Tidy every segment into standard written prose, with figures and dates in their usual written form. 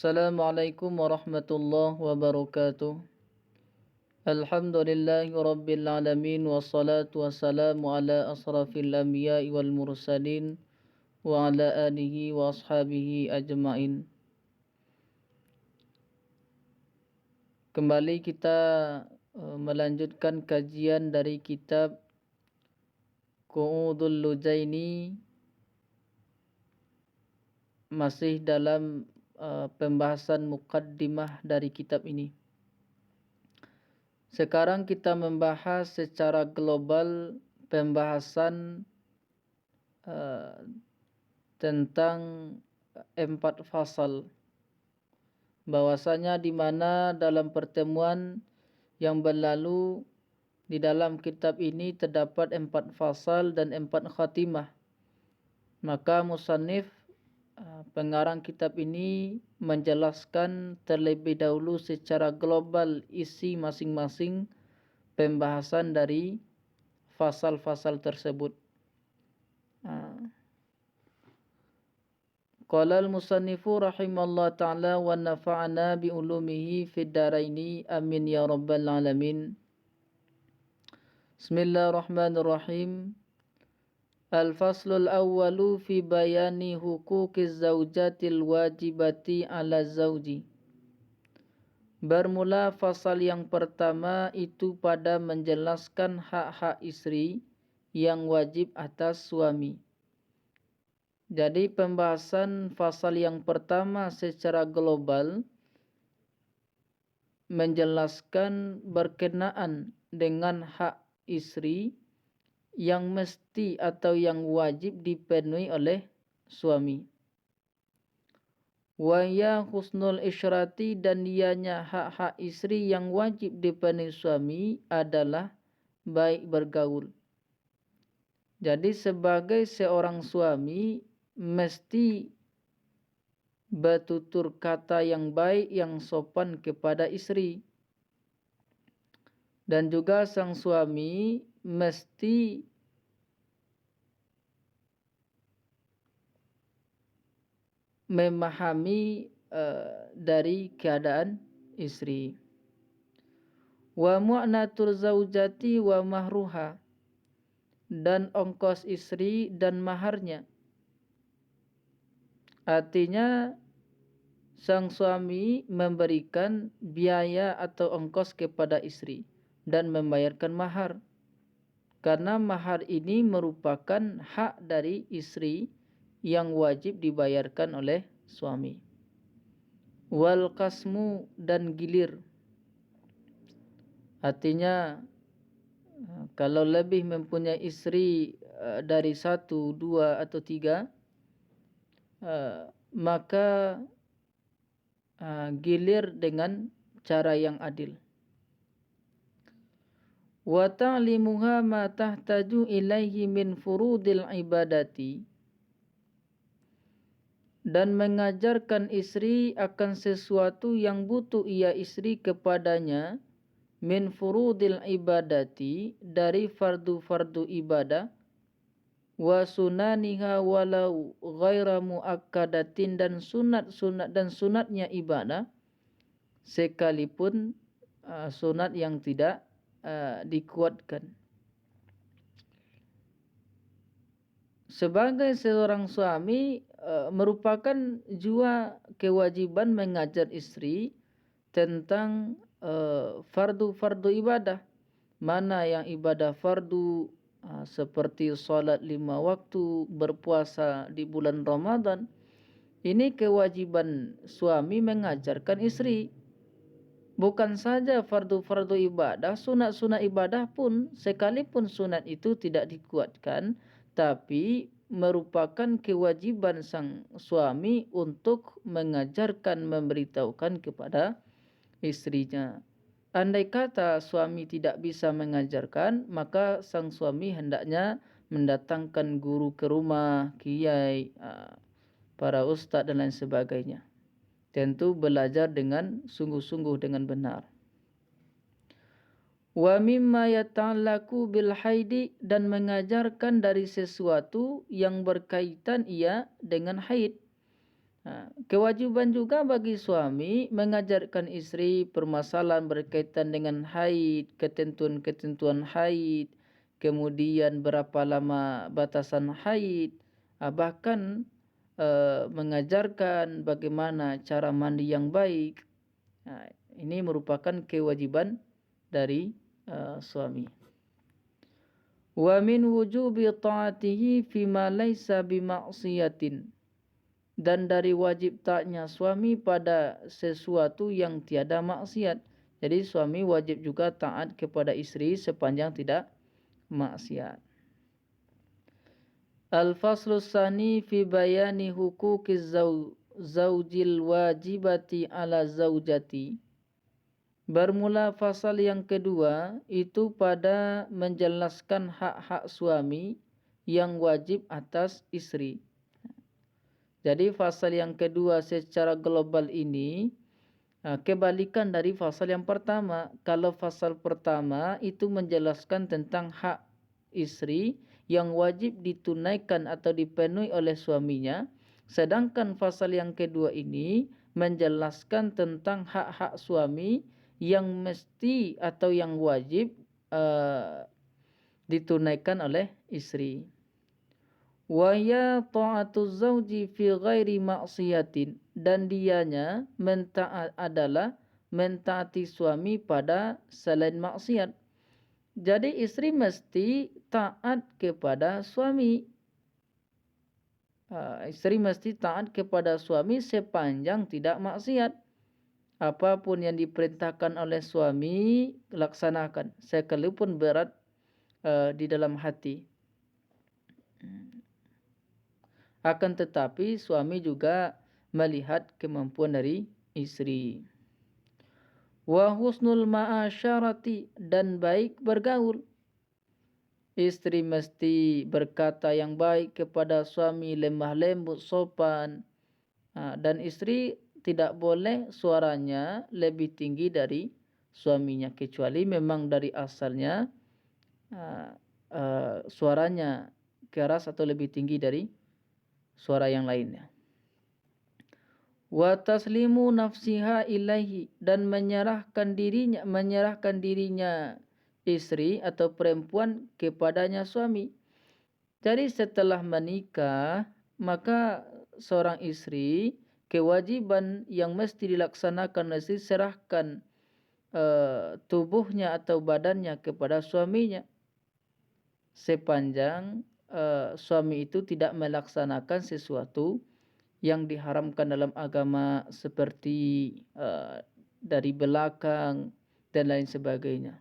Assalamualaikum warahmatullahi wabarakatuh. Alhamdulillahi rabbil alamin wassalatu wassalamu ala asrafil anbiya'i wal mursalin wa ala alihi wa ashabihi ajma'in. Kembali kita melanjutkan kajian dari kitab Qu'udul Lujaini, masih dalam pembahasan muqaddimah dari kitab ini. Sekarang kita membahas secara global pembahasan tentang 4 fasal. Bahwasanya di mana dalam pertemuan yang berlalu di dalam kitab ini terdapat 4 fasal dan 4 khatimah. Maka musannif pengarang kitab ini menjelaskan terlebih dahulu secara global isi masing-masing pembahasan dari fasal-fasal tersebut. Qala al-musannifu rahimallahu ta'ala wa nafa'ana bi ulumihi fid dharaini amin ya rabbal alamin. Bismillahirrahmanirrahim. Al-faslul awwalu fi bayani huquqiz zaujatil wajibati ala zauji. Bermula fasal yang pertama itu pada menjelaskan hak-hak istri yang wajib atas suami. Jadi pembahasan fasal yang pertama secara global menjelaskan berkenaan dengan hak istri yang mesti atau yang wajib dipenuhi oleh suami. Wa ya husnul isyrati, dan dianya hak-hak istri yang wajib dipenuhi suami adalah baik bergaul. Jadi sebagai seorang suami mesti bertutur kata yang baik, yang sopan kepada istri. Dan juga sang suami mesti memahami dari keadaan istri. Wa mu'natul zaujati wa mahruha, dan ongkos istri dan maharnya. Artinya sang suami memberikan biaya atau ongkos kepada istri dan membayarkan mahar. Karena mahar ini merupakan hak dari istri yang wajib dibayarkan oleh suami. Wal qasmu, dan gilir. Artinya kalau lebih mempunyai istri dari 1, 2 atau 3, maka gilir dengan cara yang adil. Wa ta'limuha ma tahtaju ilaihi min furudil ibadati, dan mengajarkan istri akan sesuatu yang butuh ia istri kepadanya min furudil ibadati, dari fardu-fardu ibadah, wa sunaniha walau ghaira muakkadatin, dan sunat-sunat dan sunatnya ibadah sekalipun sunat yang tidak dikuatkan. Sebagai seorang suami merupakan juga kewajiban mengajar istri tentang fardu-fardu ibadah. Mana yang ibadah fardu seperti salat 5 waktu, berpuasa di bulan Ramadan. Ini kewajiban suami mengajarkan istri. Bukan saja fardu-fardu ibadah, sunat-sunat ibadah pun sekalipun sunat itu tidak dikuatkan, tapi merupakan kewajiban sang suami untuk mengajarkan, memberitahukan kepada istrinya. Andai kata suami tidak bisa mengajarkan, maka sang suami hendaknya mendatangkan guru ke rumah, kiai, para ustaz dan lain sebagainya. Tentu belajar dengan sungguh-sungguh, dengan benar. Wa mimma yata'allaqu bil haidi, dan mengajarkan dari sesuatu yang berkaitan ia dengan haid. Kewajiban juga bagi suami mengajarkan istri permasalahan berkaitan dengan haid, ketentuan-ketentuan haid, kemudian berapa lama batasan haid, bahkan mengajarkan bagaimana cara mandi yang baik. Ini merupakan kewajiban dari suami. Wa min wujubi ta'atihi fima laisa bima'siyatin. Dan dari wajib taatnya suami pada sesuatu yang tiada maksiat. Jadi suami wajib juga taat kepada istri sepanjang tidak maksiat. Al-faslu tsani fi bayani huquqiz zaujil wajibati ala zaujati. Bermula fasal yang kedua itu pada menjelaskan hak-hak suami yang wajib atas istri. Jadi fasal yang kedua secara global ini kebalikan dari fasal yang pertama. Kalau fasal pertama itu menjelaskan tentang hak istri yang wajib ditunaikan atau dipenuhi oleh suaminya. Sedangkan fasal yang kedua ini menjelaskan tentang hak-hak suami yang mesti atau yang wajib ditunaikan oleh istri. Wa ya ta'atuz zauji fi ghairi maksiatin, dan dianya adalah mentaati suami pada selain maksiat. Jadi istri mesti taat kepada suami. Istri mesti taat kepada suami sepanjang tidak maksiat. Apapun yang diperintahkan oleh suami laksanakan, sekalipun berat di dalam hati. Akan tetapi suami juga melihat kemampuan dari istri. Wa husnul ma'asyarati, dan baik bergaul. Istri mesti berkata yang baik kepada suami, lemah lembut, sopan. Dan istri tidak boleh suaranya lebih tinggi dari suaminya, kecuali memang dari asalnya suaranya keras atau lebih tinggi dari suara yang lainnya. Wa taslimu nafsiha ilaihi, dan menyerahkan dirinya istri atau perempuan kepadanya suami. Jadi setelah menikah, maka seorang istri kewajiban yang mesti dilaksanakan mesti serahkan tubuhnya atau badannya kepada suaminya sepanjang suami itu tidak melaksanakan sesuatu yang diharamkan dalam agama, seperti dari belakang dan lain sebagainya.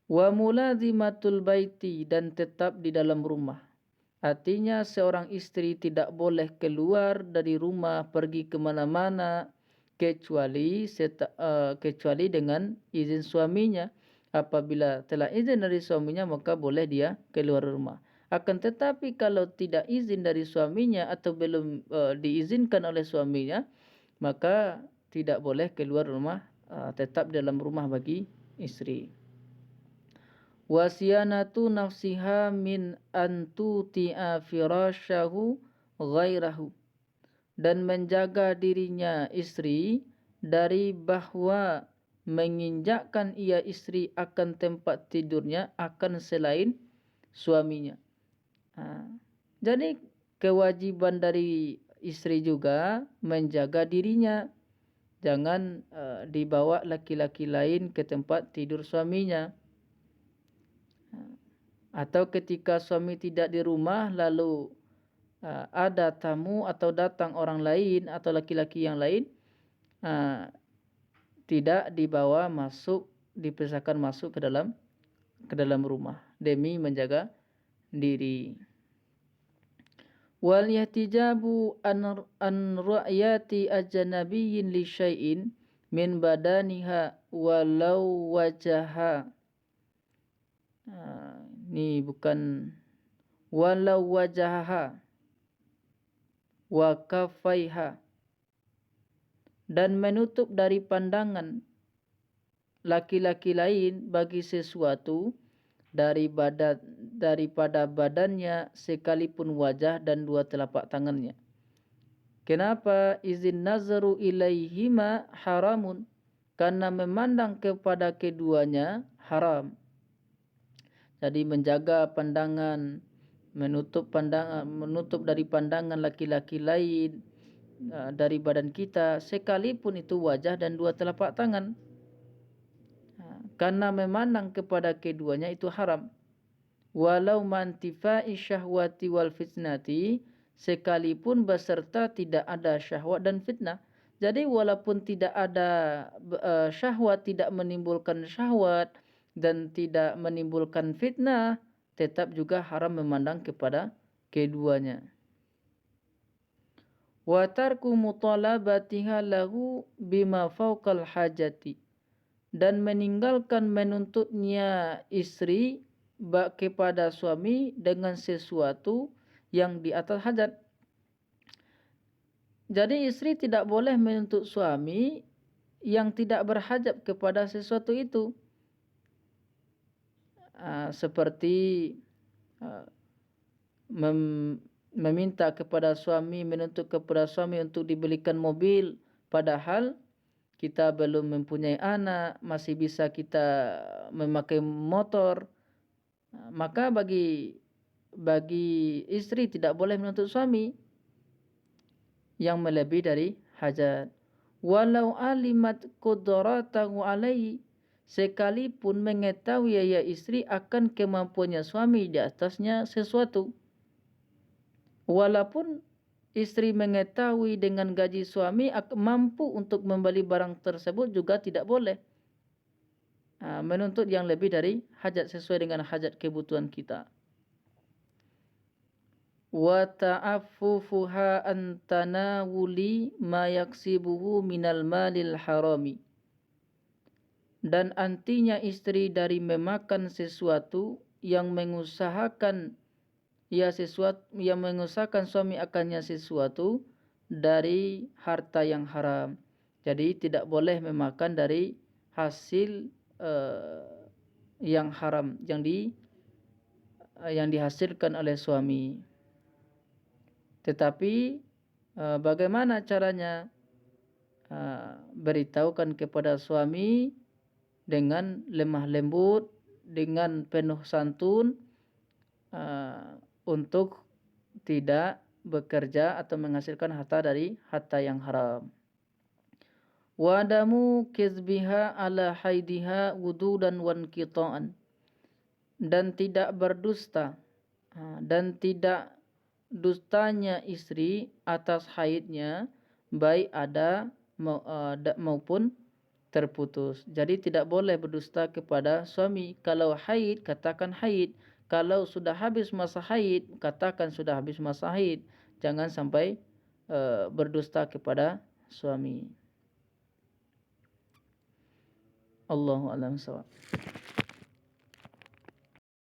Wa mulazimatul baiti, dan tetap di dalam rumah. Artinya seorang istri tidak boleh keluar dari rumah pergi kemana-mana kecuali dengan izin suaminya. Apabila telah izin dari suaminya, maka boleh dia keluar rumah. Akan tetapi kalau tidak izin dari suaminya atau belum diizinkan oleh suaminya, maka tidak boleh keluar rumah, tetap dalam rumah bagi istri. Wasiyanatu nafsiha min antuti'a firasyahu ghairahu, dan menjaga dirinya istri dari bahwa menginjakkan ia istri akan tempat tidurnya akan selain suaminya. Jadi kewajiban dari istri juga menjaga dirinya, jangan dibawa laki-laki lain ke tempat tidur suaminya. Atau ketika suami tidak di rumah lalu ada tamu atau datang orang lain atau laki-laki yang lain, tidak dibawa masuk, dipersilakan masuk ke dalam rumah demi menjaga diri. Wal yahtijabu an ra'yati ajnabiyyin li syai'in min badaniha walau wajaha. Ini bukan walau wajaha wa kafaiha, dan menutup dari pandangan laki-laki lain bagi sesuatu daripada badannya sekalipun wajah dan dua telapak tangannya. Kenapa? Izin nazaru ilaihima haramun. Karena memandang kepada keduanya haram. Jadi menjaga pandangan, menutup dari pandangan laki-laki lain dari badan kita, sekalipun itu wajah dan dua telapak tangan. Karena memandang kepada keduanya itu haram. Walau mantifa'i syahwati wal fitnati, sekalipun beserta tidak ada syahwat dan fitnah. Jadi walaupun tidak ada syahwat, tidak menimbulkan syahwat dan tidak menimbulkan fitnah, tetap juga haram memandang kepada keduanya. Wa tarku mutalabatiha lahu bima fawqal hajati, dan meninggalkan menuntutnya istri kepada suami dengan sesuatu yang di atas hajat. Jadi istri tidak boleh menuntut suami yang tidak berhajat kepada sesuatu itu. Seperti meminta kepada suami, menuntut kepada suami untuk dibelikan mobil, padahal kita belum mempunyai anak, masih bisa kita memakai motor. Maka bagi istri tidak boleh menuntut suami yang melebihi dari hajat. Walau alimat qudratahu alaihi, sekalipun mengetahui ya istri akan kemampuannya suami di atasnya sesuatu. Walaupun istri mengetahui dengan gaji suami mampu untuk membeli barang tersebut juga tidak boleh menuntut yang lebih dari hajat sesuai dengan hajat kebutuhan kita. Wa ta'affufuha an tanawuli ma yaksibuhu minal malil harami, dan antinya istri dari memakan sesuatu yang mengusahakan suami akannya sesuatu dari harta yang haram. Jadi tidak boleh memakan dari hasil yang haram yang dihasilkan oleh suami. Tetapi bagaimana caranya? Beritahukan kepada suami dengan lemah lembut, dengan penuh santun, untuk tidak bekerja atau menghasilkan harta dari harta yang haram. Wadamu kizbiha ala haidiha wududan wan qita'an, dan tidak berdusta dan tidak dustanya istri atas haidnya, baik ada maupun terputus. Jadi tidak boleh berdusta kepada suami. Kalau haid, katakan haid. Kalau sudah habis masa haid, katakan sudah habis masa haid. Jangan sampai berdusta kepada suami. Allahu a'lam bishawab.